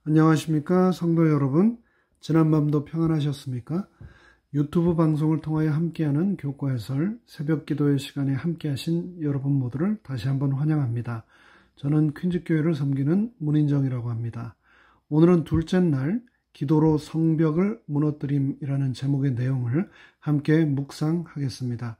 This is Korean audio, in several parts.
안녕하십니까 성도 여러분. 지난밤도 평안하셨습니까? 유튜브 방송을 통하여 함께하는 교과 해설 새벽 기도의 시간에 함께하신 여러분 모두를 다시 한번 환영합니다. 저는 퀸즈교회를 섬기는 문인정이라고 합니다. 오늘은 둘째 날 기도로 성벽을 무너뜨림이라는 제목의 내용을 함께 묵상하겠습니다.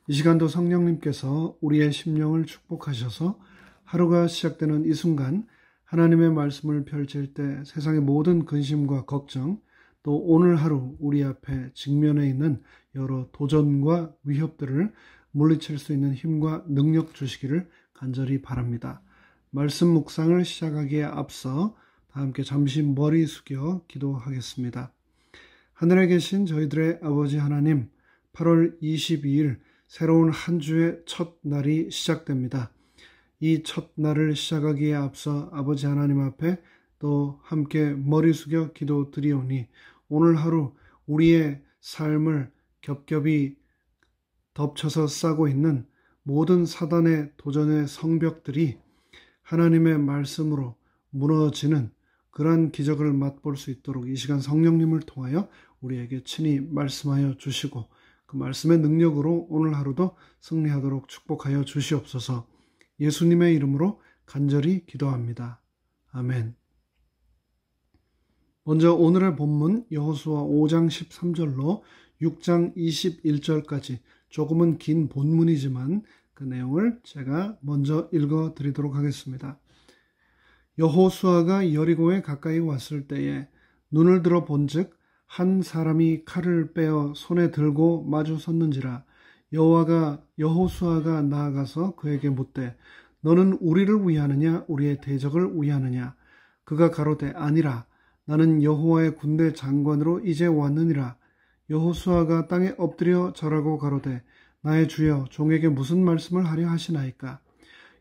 이 시간도 성령님께서 우리의 심령을 축복하셔서 하루가 시작되는 이 순간 하나님의 말씀을 펼칠 때 세상의 모든 근심과 걱정, 또 오늘 하루 우리 앞에 직면해 있는 여러 도전과 위협들을 물리칠 수 있는 힘과 능력 주시기를 간절히 바랍니다. 말씀 묵상을 시작하기에 앞서 다 함께 잠시 머리 숙여 기도하겠습니다. 하늘에 계신 저희들의 아버지 하나님, 8월 22일 새로운 한 주의 첫 날이 시작됩니다. 이 첫 날을 시작하기에 앞서 아버지 하나님 앞에 또 함께 머리 숙여 기도 드리오니 오늘 하루 우리의 삶을 겹겹이 덮쳐서 싸고 있는 모든 사단의 도전의 성벽들이 하나님의 말씀으로 무너지는 그러한 기적을 맛볼 수 있도록 이 시간 성령님을 통하여 우리에게 친히 말씀하여 주시고 그 말씀의 능력으로 오늘 하루도 승리하도록 축복하여 주시옵소서. 예수님의 이름으로 간절히 기도합니다. 아멘. 먼저 오늘의 본문 여호수아 5장 13절로 6장 21절까지 조금은 긴 본문이지만 그 내용을 제가 먼저 읽어드리도록 하겠습니다. 여호수아가 여리고에 가까이 왔을 때에 눈을 들어 본즉 한 사람이 칼을 빼어 손에 들고 마주 섰는지라. 여호수아가 나아가서 그에게 묻되 너는 우리를 위하느냐 우리의 대적을 위하느냐. 그가 가로되 아니라 나는 여호와의 군대 장관으로 이제 왔느니라. 여호수아가 땅에 엎드려 절하고 가로되 나의 주여 종에게 무슨 말씀을 하려 하시나이까.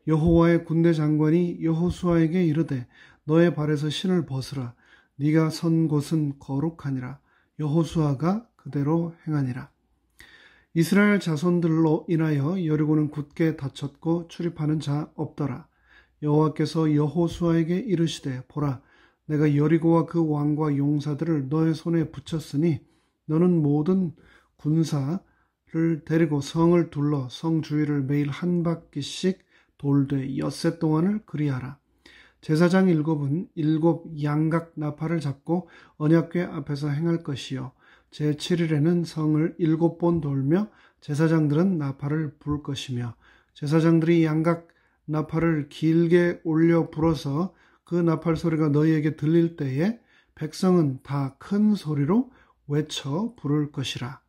여호와의 군대 장관이 여호수아에게 이르되 너의 발에서 신을 벗으라. 네가 선 곳은 거룩하니라. 여호수아가 그대로 행하니라. 이스라엘 자손들로 인하여 여리고는 굳게 닫혔고 출입하는 자 없더라. 여호와께서 여호수아에게 이르시되 보라 내가 여리고와 그 왕과 용사들을 너의 손에 붙였으니 너는 모든 군사를 데리고 성을 둘러 성 주위를 매일 한 바퀴씩 돌되 엿새 동안을 그리하라. 제사장 7은 7 양각 나팔을 잡고 언약궤 앞에서 행할 것이요 제7일에는 성을 7번 돌며 제사장들은 나팔을 불 것이며 제사장들이 양각 나팔을 길게 올려 불어서 그 나팔 소리가 너희에게 들릴 때에 백성은 다 큰 소리로 외쳐 부를 것이라.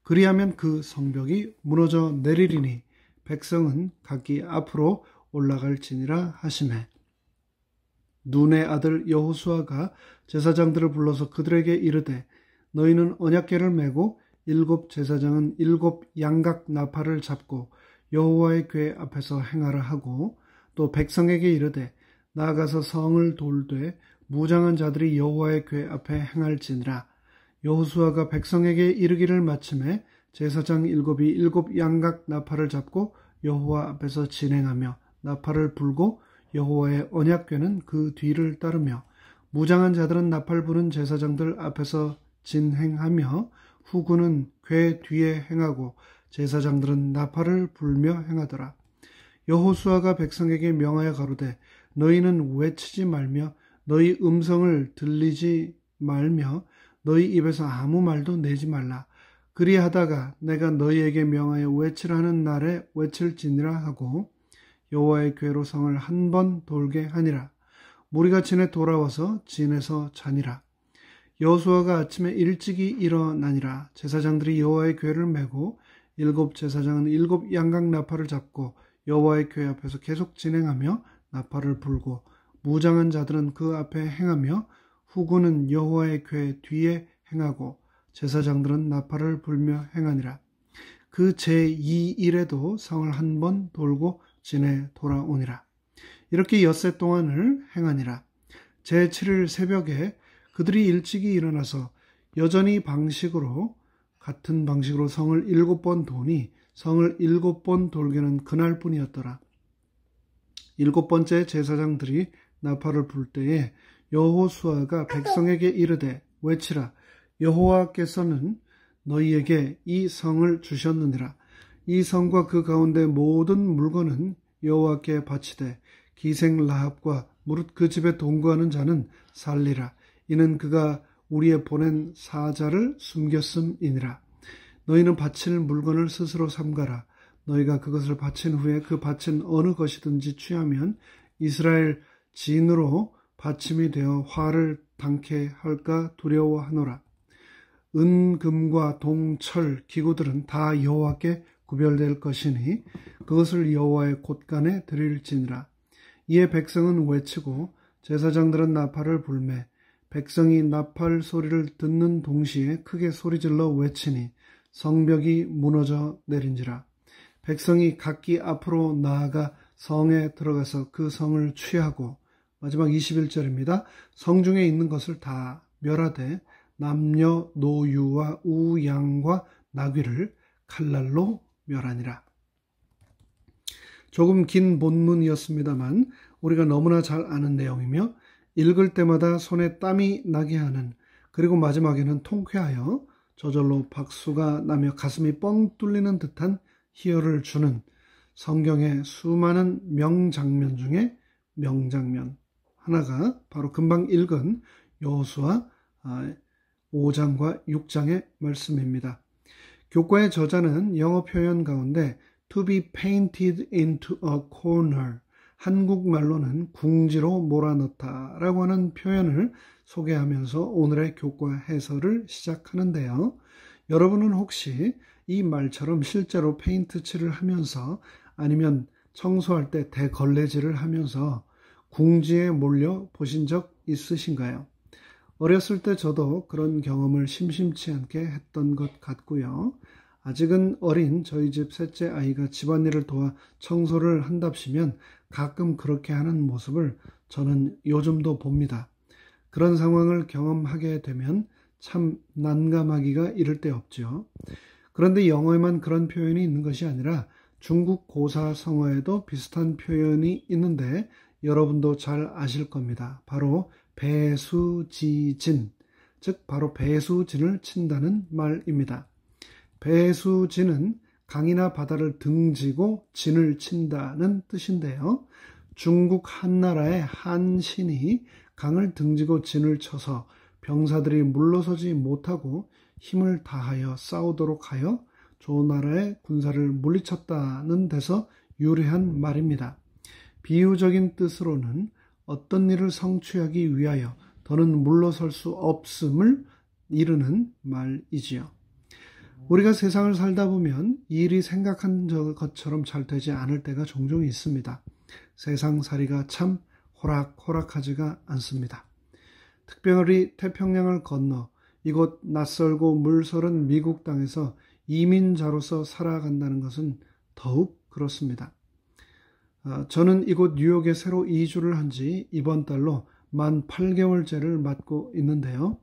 그리하면 그 성벽이 무너져 내리리니 백성은 각기 앞으로 올라갈지니라 하시매. 눈의 아들 여호수아가 제사장들을 불러서 그들에게 이르되 너희는 언약궤를 메고 7 제사장은 7 양각 나팔을 잡고 여호와의 궤 앞에서 행하라 하고 또 백성에게 이르되 나아가서 성을 돌되 무장한 자들이 여호와의 궤 앞에 행할지니라. 여호수아가 백성에게 이르기를 마침에 제사장 7이 7 양각 나팔을 잡고 여호와 앞에서 진행하며 나팔을 불고 여호와의 언약궤는 그 뒤를 따르며 무장한 자들은 나팔 부는 제사장들 앞에서 진행하며 후군은 궤 뒤에 행하고 제사장들은 나팔을 불며 행하더라. 여호수아가 백성에게 명하여 가로되 너희는 외치지 말며 너희 음성을 들리지 말며 너희 입에서 아무 말도 내지 말라. 그리하다가 내가 너희에게 명하여 외치라는 날에 외칠지니라 하고 여호와의 궤로 성을 한 번 돌게 하니라. 무리가 진에 돌아와서 진에서 자니라. 여호수아가 아침에 일찍이 일어나니라. 제사장들이 여호와의 궤를 메고 7 제사장은 7 양각 나팔을 잡고 여호와의 궤 앞에서 계속 진행하며 나팔을 불고 무장한 자들은 그 앞에 행하며 후군은 여호와의 궤 뒤에 행하고 제사장들은 나팔을 불며 행하니라. 그 제2일에도 성을 한 번 돌고 진에 돌아오니라. 이렇게 엿새 동안을 행하니라. 제7일 새벽에 그들이 일찍이 일어나서 여전히 같은 방식으로 성을 7번 도니 성을 7번 돌기는 그날뿐이었더라. 7번째 제사장들이 나팔을 불 때에 여호수아가 백성에게 이르되 외치라. 여호와께서는 너희에게 이 성을 주셨느니라. 이 성과 그 가운데 모든 물건은 여호와께 바치되 기생 라합과 무릇 그 집에 동거하는 자는 살리라. 이는 그가 우리의 보낸 사자를 숨겼음이니라. 너희는 바칠 물건을 스스로 삼가라. 너희가 그것을 바친 후에 그 바친 어느 것이든지 취하면 이스라엘 진으로 받침이 되어 화를 당케 할까 두려워하노라. 은, 금과 동, 철, 기구들은 다 여호와께 구별될 것이니 그것을 여호와의 곳간에 드릴지니라. 이에 백성은 외치고 제사장들은 나팔을 불매 백성이 나팔 소리를 듣는 동시에 크게 소리질러 외치니 성벽이 무너져 내린지라. 백성이 각기 앞으로 나아가 성에 들어가서 그 성을 취하고 마지막 21절입니다. 성중에 있는 것을 다 멸하되 남녀 노유와 우양과 나귀를 칼날로 멸하니라. 조금 긴 본문이었습니다만 우리가 너무나 잘 아는 내용이며 읽을 때마다 손에 땀이 나게 하는, 그리고 마지막에는 통쾌하여 저절로 박수가 나며 가슴이 뻥 뚫리는 듯한 희열을 주는 성경의 수많은 명장면 중에 명장면 하나가 바로 금방 읽은 여호수아 5장과 6장의 말씀입니다. 교과의 저자는 영어 표현 가운데 to be painted into a corner, 한국말로는 궁지로 몰아넣다 라고 하는 표현을 소개하면서 오늘의 교과 해설을 시작하는데요. 여러분은 혹시 이 말처럼 실제로 페인트 칠을 하면서 아니면 청소할 때 대걸레질을 하면서 궁지에 몰려 보신 적 있으신가요? 어렸을 때 저도 그런 경험을 심심치 않게 했던 것 같고요. 아직은 어린 저희 집 셋째 아이가 집안일을 도와 청소를 한답시면 가끔 그렇게 하는 모습을 저는 요즘도 봅니다. 그런 상황을 경험하게 되면 참 난감하기가 이를 데 없죠. 그런데 영어에만 그런 표현이 있는 것이 아니라 중국 고사성어에도 비슷한 표현이 있는데 여러분도 잘 아실 겁니다. 바로 배수지진, 즉 바로 배수진을 친다는 말입니다. 배수진은 강이나 바다를 등지고 진을 친다는 뜻인데요. 중국 한나라의 한신이 강을 등지고 진을 쳐서 병사들이 물러서지 못하고 힘을 다하여 싸우도록 하여 조나라의 군사를 물리쳤다는 데서 유래한 말입니다. 비유적인 뜻으로는 어떤 일을 성취하기 위하여 더는 물러설 수 없음을 이르는 말이지요. 우리가 세상을 살다 보면 일이 생각한 것처럼 잘 되지 않을 때가 종종 있습니다. 세상살이가 참 호락호락하지가 않습니다. 특별히 태평양을 건너 이곳 낯설고 물설은 미국 땅에서 이민자로서 살아간다는 것은 더욱 그렇습니다. 저는 이곳 뉴욕에 새로 이주를 한 지 이번 달로 만 8개월째를 맞고 있는데요.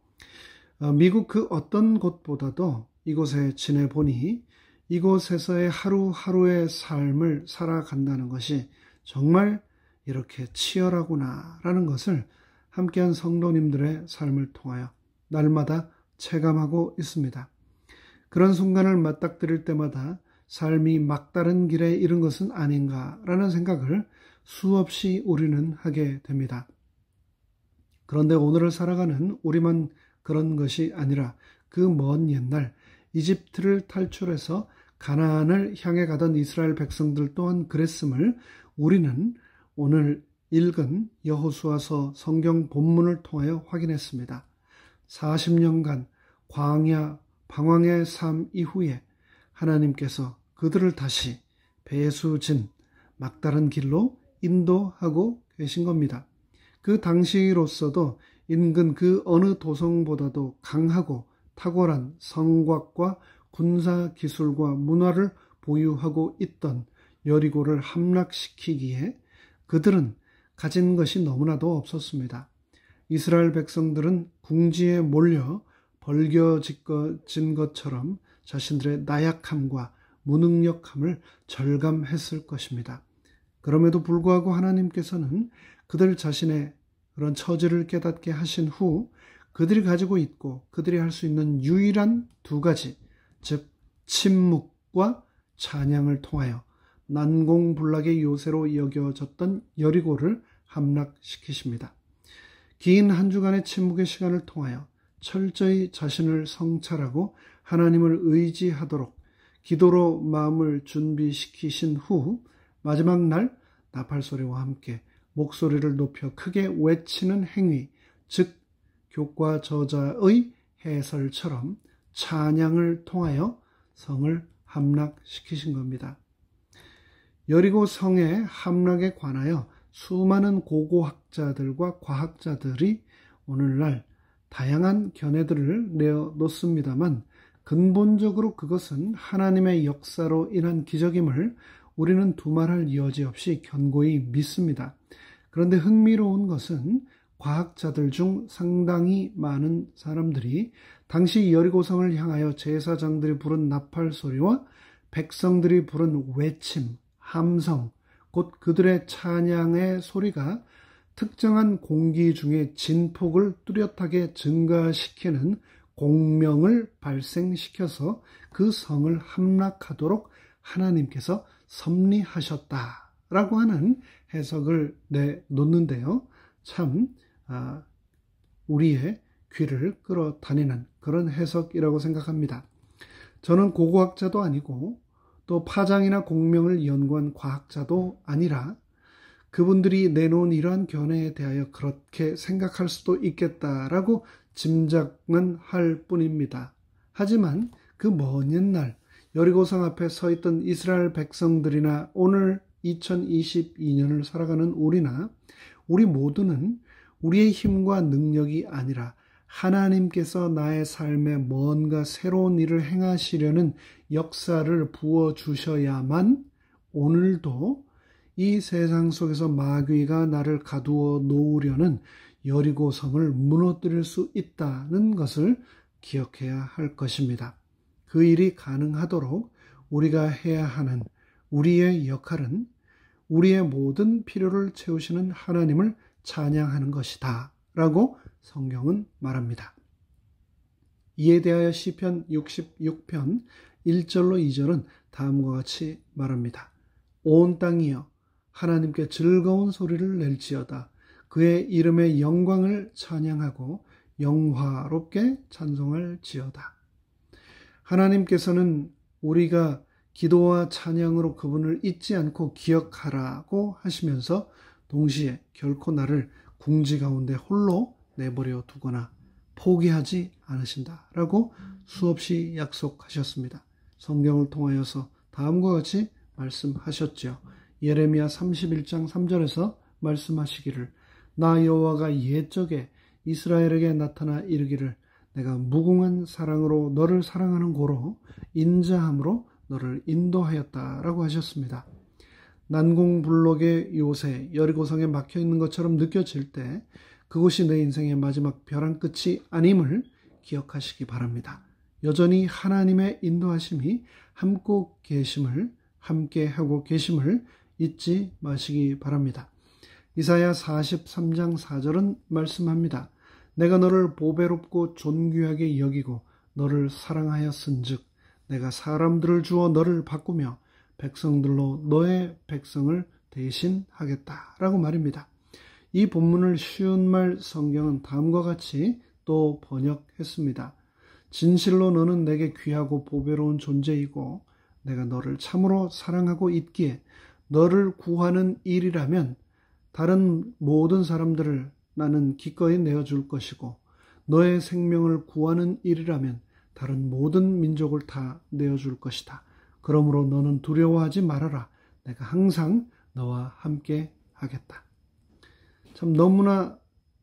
미국 그 어떤 곳보다도 이곳에 지내보니 이곳에서의 하루하루의 삶을 살아간다는 것이 정말 이렇게 치열하구나 라는 것을 함께한 성도님들의 삶을 통하여 날마다 체감하고 있습니다. 그런 순간을 맞닥뜨릴 때마다 삶이 막다른 길에 이른 것은 아닌가라는 생각을 수없이 우리는 하게 됩니다. 그런데 오늘을 살아가는 우리만 그런 것이 아니라 그 먼 옛날 이집트를 탈출해서 가나안을 향해 가던 이스라엘 백성들 또한 그랬음을 우리는 오늘 읽은 여호수아서 성경 본문을 통하여 확인했습니다. 40년간 광야 방황의 삶 이후에 하나님께서 그들을 다시 배수진 막다른 길로 인도하고 계신 겁니다. 그 당시로서도 인근 그 어느 도성보다도 강하고 탁월한 성곽과 군사 기술과 문화를 보유하고 있던 여리고를 함락시키기에 그들은 가진 것이 너무나도 없었습니다. 이스라엘 백성들은 궁지에 몰려 벌겨진 것처럼 자신들의 나약함과 무능력함을 절감했을 것입니다. 그럼에도 불구하고 하나님께서는 그들 자신의 그런 처지를 깨닫게 하신 후 그들이 가지고 있고 그들이 할 수 있는 유일한 두 가지, 즉 침묵과 찬양을 통하여 난공불락의 요새로 여겨졌던 여리고를 함락시키십니다. 긴 한 주간의 침묵의 시간을 통하여 철저히 자신을 성찰하고 하나님을 의지하도록 기도로 마음을 준비시키신 후 마지막 날 나팔소리와 함께 목소리를 높여 크게 외치는 행위, 즉 교과 저자의 해설처럼 찬양을 통하여 성을 함락시키신 겁니다. 여리고 성의 함락에 관하여 수많은 고고학자들과 과학자들이 오늘날 다양한 견해들을 내어놓습니다만 근본적으로 그것은 하나님의 역사로 인한 기적임을 우리는 두말할 여지 없이 견고히 믿습니다. 그런데 흥미로운 것은 과학자들 중 상당히 많은 사람들이 당시 여리고성을 향하여 제사장들이 부른 나팔 소리와 백성들이 부른 외침, 함성, 곧 그들의 찬양의 소리가 특정한 공기 중에 진폭을 뚜렷하게 증가시키는 공명을 발생시켜서 그 성을 함락하도록 하나님께서 섭리하셨다라고 하는 해석을 내놓는데요. 참 우리의 귀를 끌어다니는 그런 해석이라고 생각합니다. 저는 고고학자도 아니고 또 파장이나 공명을 연구한 과학자도 아니라 그분들이 내놓은 이러한 견해에 대하여 그렇게 생각할 수도 있겠다라고 짐작은 할 뿐입니다. 하지만 그 먼 옛날 여리고성 앞에 서 있던 이스라엘 백성들이나 오늘 2022년을 살아가는 우리나 우리 모두는 우리의 힘과 능력이 아니라 하나님께서 나의 삶에 뭔가 새로운 일을 행하시려는 역사를 부어주셔야만 오늘도 이 세상 속에서 마귀가 나를 가두어 놓으려는 여리고성을 무너뜨릴 수 있다는 것을 기억해야 할 것입니다. 그 일이 가능하도록 우리가 해야 하는 우리의 역할은 우리의 모든 필요를 채우시는 하나님을 찬양하는 것이다 라고 성경은 말합니다. 이에 대하여 시편 66편 1절로 2절은 다음과 같이 말합니다. 온 땅이여 하나님께 즐거운 소리를 낼지어다. 그의 이름의 영광을 찬양하고 영화롭게 찬송할지어다. 하나님께서는 우리가 기도와 찬양으로 그분을 잊지 않고 기억하라고 하시면서 동시에 결코 나를 궁지 가운데 홀로 내버려 두거나 포기하지 않으신다라고 수없이 약속하셨습니다. 성경을 통하여서 다음과 같이 말씀하셨죠. 예레미야 31장 3절에서 말씀하시기를 나 여호와가 옛적에 이스라엘에게 나타나 이르기를 내가 무궁한 사랑으로 너를 사랑하는 고로 인자함으로 너를 인도하였다라고 하셨습니다. 난공불락의 요새 여리고성에 막혀있는 것처럼 느껴질 때 그곳이 내 인생의 마지막 벼랑 끝이 아님을 기억하시기 바랍니다. 여전히 하나님의 인도하심이 함께 하고 계심을 잊지 마시기 바랍니다. 이사야 43장 4절은 말씀합니다. 내가 너를 보배롭고 존귀하게 여기고 너를 사랑하였은즉 내가 사람들을 주어 너를 바꾸며 백성들로 너의 백성을 대신하겠다라고 말입니다. 이 본문을 쉬운 말 성경은 다음과 같이 또 번역했습니다. 진실로 너는 내게 귀하고 보배로운 존재이고 내가 너를 참으로 사랑하고 있기에 너를 구하는 일이라면 다른 모든 사람들을 나는 기꺼이 내어줄 것이고 너의 생명을 구하는 일이라면 다른 모든 민족을 다 내어줄 것이다. 그러므로 너는 두려워하지 말아라. 내가 항상 너와 함께 하겠다. 참 너무나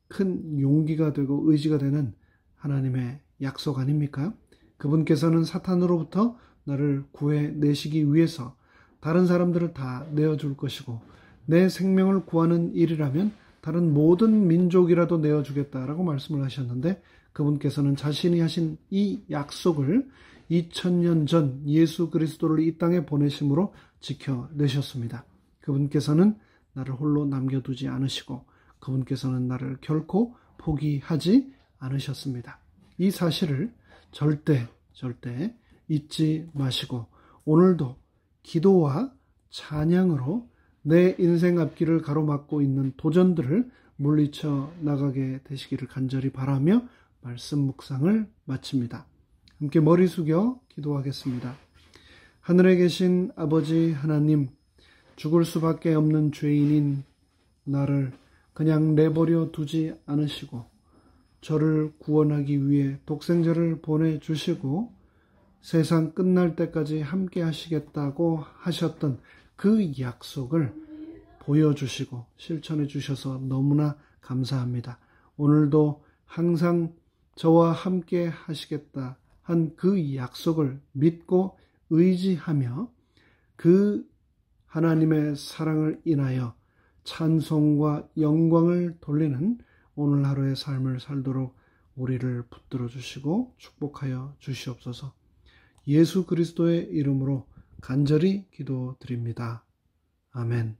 큰 용기가 되고 의지가 되는 하나님의 약속 아닙니까? 그분께서는 사탄으로부터 나를 구해내시기 위해서 다른 사람들을 다 내어줄 것이고 내 생명을 구하는 일이라면 다른 모든 민족이라도 내어주겠다라고 말씀을 하셨는데 그분께서는 자신이 하신 이 약속을 2000년 전 예수 그리스도를 이 땅에 보내심으로 지켜내셨습니다. 그분께서는 나를 홀로 남겨두지 않으시고 그분께서는 나를 결코 포기하지 않으셨습니다. 이 사실을 절대 잊지 마시고 오늘도 기도와 찬양으로 내 인생 앞길을 가로막고 있는 도전들을 물리쳐 나가게 되시기를 간절히 바라며 말씀 묵상을 마칩니다. 함께 머리 숙여 기도하겠습니다. 하늘에 계신 아버지 하나님, 죽을 수밖에 없는 죄인인 나를 그냥 내버려 두지 않으시고 저를 구원하기 위해 독생자를 보내주시고 세상 끝날 때까지 함께 하시겠다고 하셨던 그 약속을 보여주시고 실천해 주셔서 너무나 감사합니다. 오늘도 항상 저와 함께 하시겠다 한 그 약속을 믿고 의지하며 그 하나님의 사랑을 인하여 찬송과 영광을 돌리는 오늘 하루의 삶을 살도록 우리를 붙들어 주시고 축복하여 주시옵소서. 예수 그리스도의 이름으로 간절히 기도드립니다. 아멘.